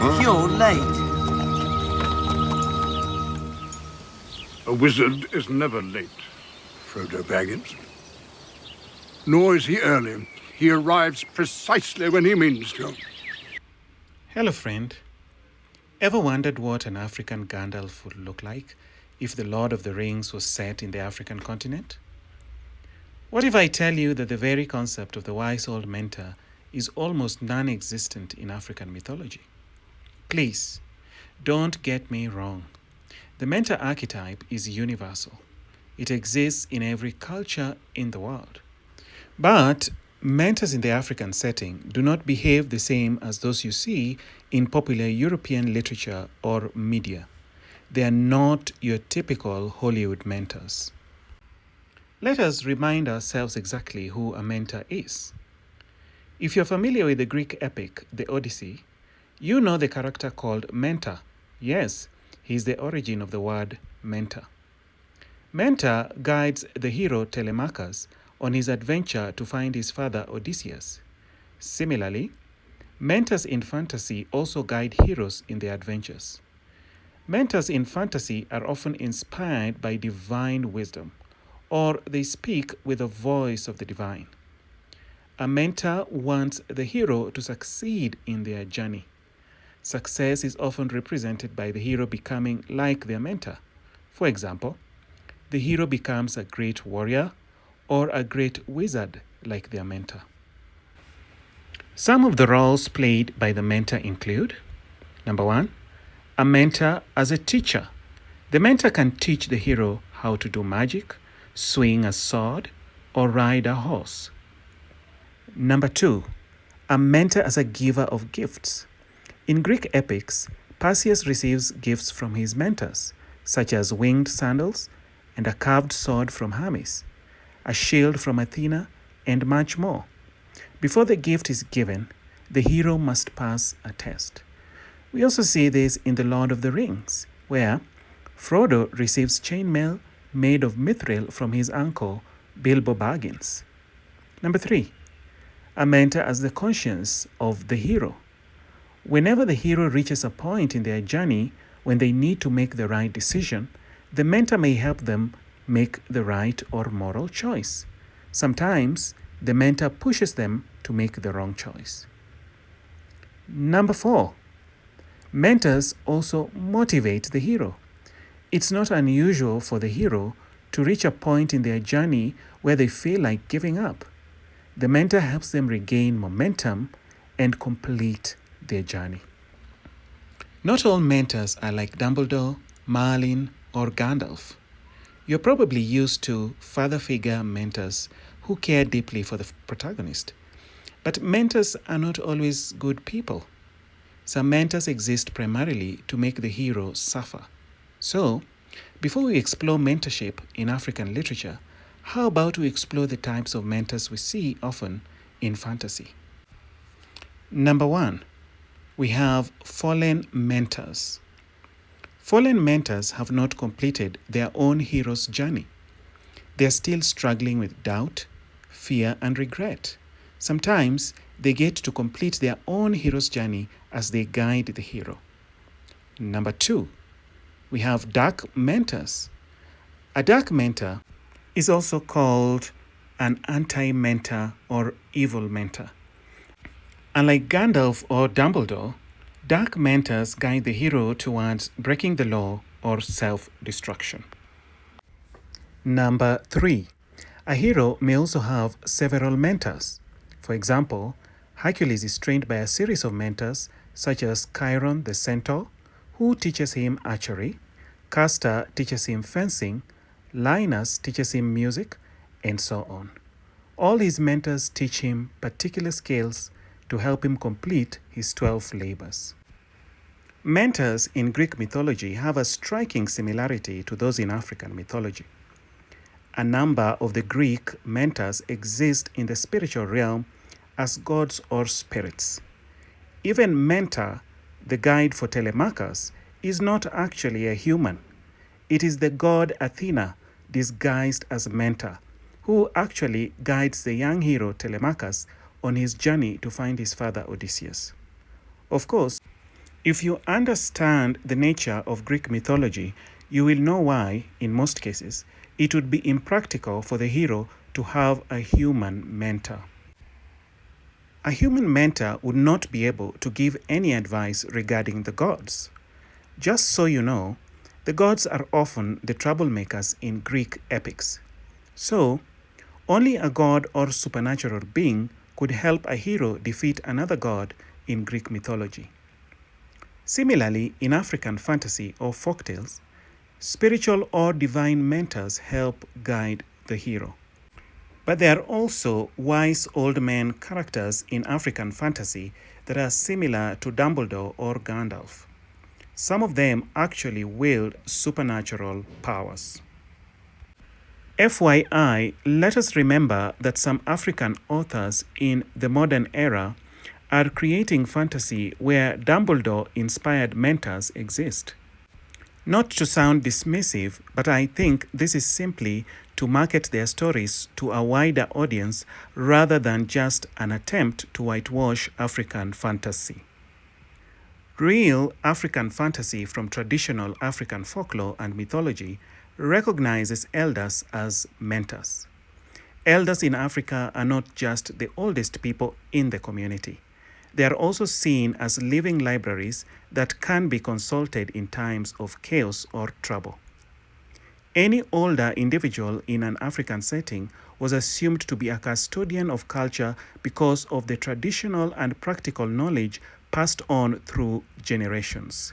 You're late. A wizard is never late, Frodo Baggins. Nor is he early. He arrives precisely when he means to. Hello, friend. Ever wondered what an African Gandalf would look like if the Lord of the Rings was set in the African continent? What if I tell you that the very concept of the wise old mentor is almost non-existent in African mythology? Please, don't get me wrong. The mentor archetype is universal. It exists in every culture in the world. But mentors in the African setting do not behave the same as those you see in popular European literature or media. They are not your typical Hollywood mentors. Let us remind ourselves exactly who a mentor is. If you're familiar with the Greek epic, the Odyssey, you know the character called Mentor. Yes, he is the origin of the word mentor. Mentor guides the hero Telemachus on his adventure to find his father Odysseus. Similarly, mentors in fantasy also guide heroes in their adventures. Mentors in fantasy are often inspired by divine wisdom, or they speak with the voice of the divine. A mentor wants the hero to succeed in their journey. Success is often represented by the hero becoming like their mentor. For example, the hero becomes a great warrior or a great wizard like their mentor. Some of the roles played by the mentor include: number one, a mentor as a teacher. The mentor can teach the hero how to do magic, swing a sword, or ride a horse. Number two, a mentor as a giver of gifts. In Greek epics, Perseus receives gifts from his mentors, such as winged sandals and a carved sword from Hermes, a shield from Athena, and much more. Before the gift is given, the hero must pass a test. We also see this in The Lord of the Rings, where Frodo receives chainmail made of mithril from his uncle, Bilbo Baggins. Number three, a mentor as the conscience of the hero. Whenever the hero reaches a point in their journey when they need to make the right decision, the mentor may help them make the right or moral choice. Sometimes, the mentor pushes them to make the wrong choice. Number four, mentors also motivate the hero. It's not unusual for the hero to reach a point in their journey where they feel like giving up. The mentor helps them regain momentum and complete their journey. Not all mentors are like Dumbledore, Merlin, or Gandalf. You're probably used to father figure mentors who care deeply for the protagonist. But mentors are not always good people. Some mentors exist primarily to make the hero suffer. So, before we explore mentorship in African literature, how about we explore the types of mentors we see often in fantasy? Number one, we have fallen mentors. Fallen mentors have not completed their own hero's journey. They are still struggling with doubt, fear, and regret. Sometimes they get to complete their own hero's journey as they guide the hero. Number two, we have dark mentors. A dark mentor is also called an anti-mentor or evil mentor. Unlike Gandalf or Dumbledore, dark mentors guide the hero towards breaking the law or self-destruction. Number three, a hero may also have several mentors. For example, Hercules is trained by a series of mentors such as Chiron the centaur, who teaches him archery, Castor teaches him fencing, Linus teaches him music, and so on. All his mentors teach him particular skills to help him complete his 12 labors. Mentors in Greek mythology have a striking similarity to those in African mythology. A number of the Greek mentors exist in the spiritual realm as gods or spirits. Even Mentor, the guide for Telemachus, is not actually a human. It is the god Athena disguised as Mentor, who actually guides the young hero Telemachus on his journey to find his father Odysseus. Of course, If you understand the nature of Greek mythology, you will know why, in most cases, it would be impractical for the hero to have a human mentor. A human mentor would not be able to give any advice regarding the gods. Just so you know, the gods are often the troublemakers in Greek epics. So, only a god or supernatural being could help a hero defeat another god in Greek mythology. Similarly, in African fantasy or folktales, spiritual or divine mentors help guide the hero. But there are also wise old men characters in African fantasy that are similar to Dumbledore or Gandalf. Some of them actually wield supernatural powers. FYI, let us remember that some African authors in the modern era are creating fantasy where Dumbledore-inspired mentors exist. Not to sound dismissive, but I think this is simply to market their stories to a wider audience rather than just an attempt to whitewash African fantasy. Real African fantasy from traditional African folklore and mythology recognizes elders as mentors. Elders in Africa are not just the oldest people in the community. They are also seen as living libraries that can be consulted in times of chaos or trouble. Any older individual in an African setting was assumed to be a custodian of culture because of the traditional and practical knowledge passed on through generations.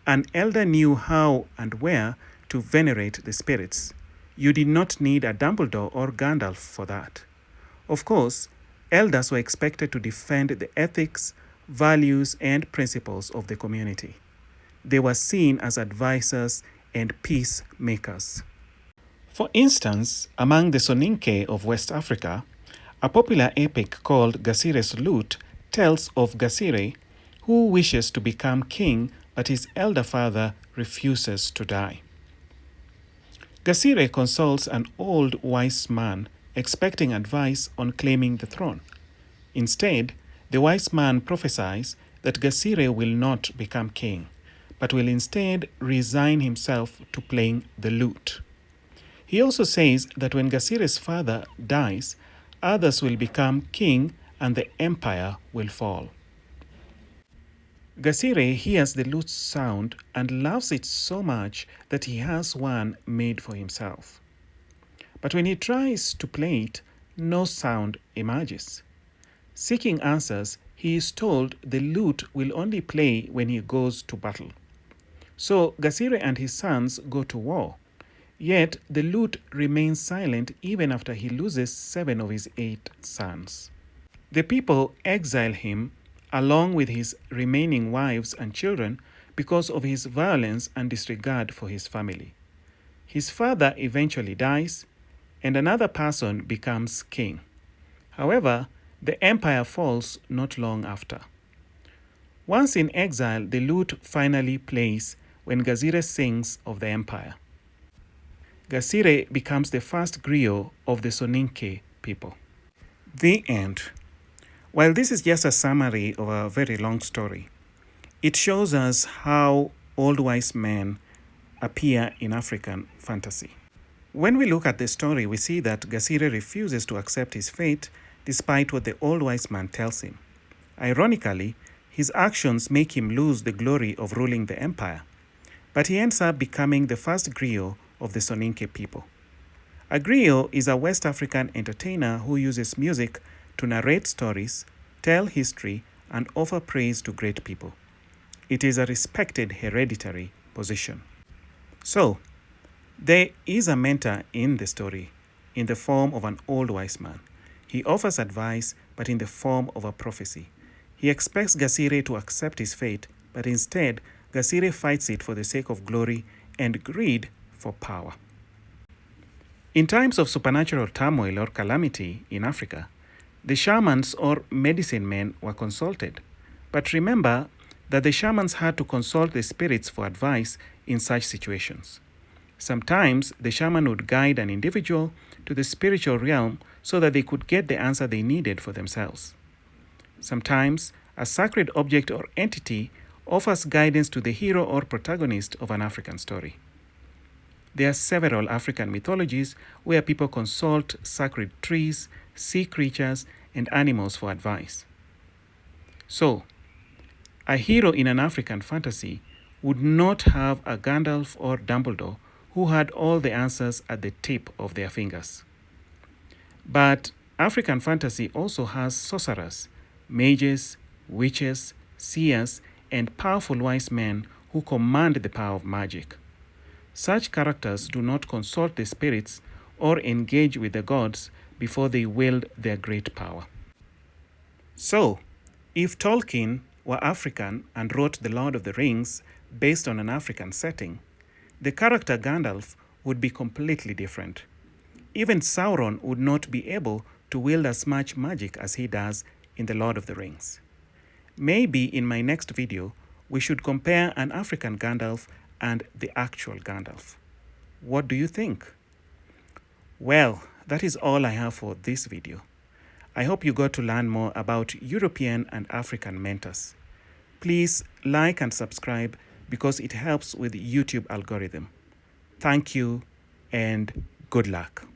An elder knew how and where to venerate the spirits. You did not need a Dumbledore or Gandalf for that. Of course, elders were expected to defend the ethics, values, and principles of the community. They were seen as advisors and peacemakers. For instance, among the Soninke of West Africa, a popular epic called Gasire's Lute tells of Gasire, who wishes to become king but his elder father refuses to die. Gasire consults an old wise man expecting advice on claiming the throne. Instead, the wise man prophesies that Gasire will not become king, but will instead resign himself to playing the lute. He also says that when Gasire's father dies, others will become king and the empire will fall. Gasire hears the lute's sound and loves it so much that he has one made for himself. But when he tries to play it, no sound emerges. Seeking answers, he is told the lute will only play when he goes to battle. So Gasire and his sons go to war. Yet the lute remains silent even after he loses 7 of his 8 sons. The people exile him along with his remaining wives and children because of his violence and disregard for his family. His father eventually dies, and another person becomes king. However, the empire falls not long after. Once in exile, the lute finally plays when Gasire sings of the empire. Gasire becomes the first griot of the Soninke people. The end. While this is just a summary of a very long story, it shows us how old wise men appear in African fantasy. When we look at the story, we see that Gasire refuses to accept his fate despite what the old wise man tells him. Ironically, his actions make him lose the glory of ruling the empire, but he ends up becoming the first griot of the Soninke people. A griot is a West African entertainer who uses music to narrate stories, tell history, and offer praise to great people. It is a respected hereditary position. So, there is a mentor in the story, in the form of an old wise man. He offers advice, but in the form of a prophecy. He expects Gasire to accept his fate, but instead, Gasire fights it for the sake of glory and greed for power. In times of supernatural turmoil or calamity in Africa, the shamans or medicine men were consulted. But remember that the shamans had to consult the spirits for advice in such situations. Sometimes the shaman would guide an individual to the spiritual realm so that they could get the answer they needed for themselves. Sometimes a sacred object or entity offers guidance to the hero or protagonist of an African story. There are several African mythologies where people consult sacred trees, sea creatures, and animals for advice. So, a hero in an African fantasy would not have a Gandalf or Dumbledore who had all the answers at the tip of their fingers. But African fantasy also has sorcerers, mages, witches, seers, and powerful wise men who command the power of magic. Such characters do not consult the spirits or engage with the gods before they wield their great power. So, if Tolkien were African and wrote The Lord of the Rings based on an African setting, the character Gandalf would be completely different. Even Sauron would not be able to wield as much magic as he does in The Lord of the Rings. Maybe in my next video, we should compare an African Gandalf and the actual Gandalf. What do you think? Well, that is all I have for this video. I hope you got to learn more about European and African mentors. Please like and subscribe because it helps with the YouTube algorithm. Thank you and good luck.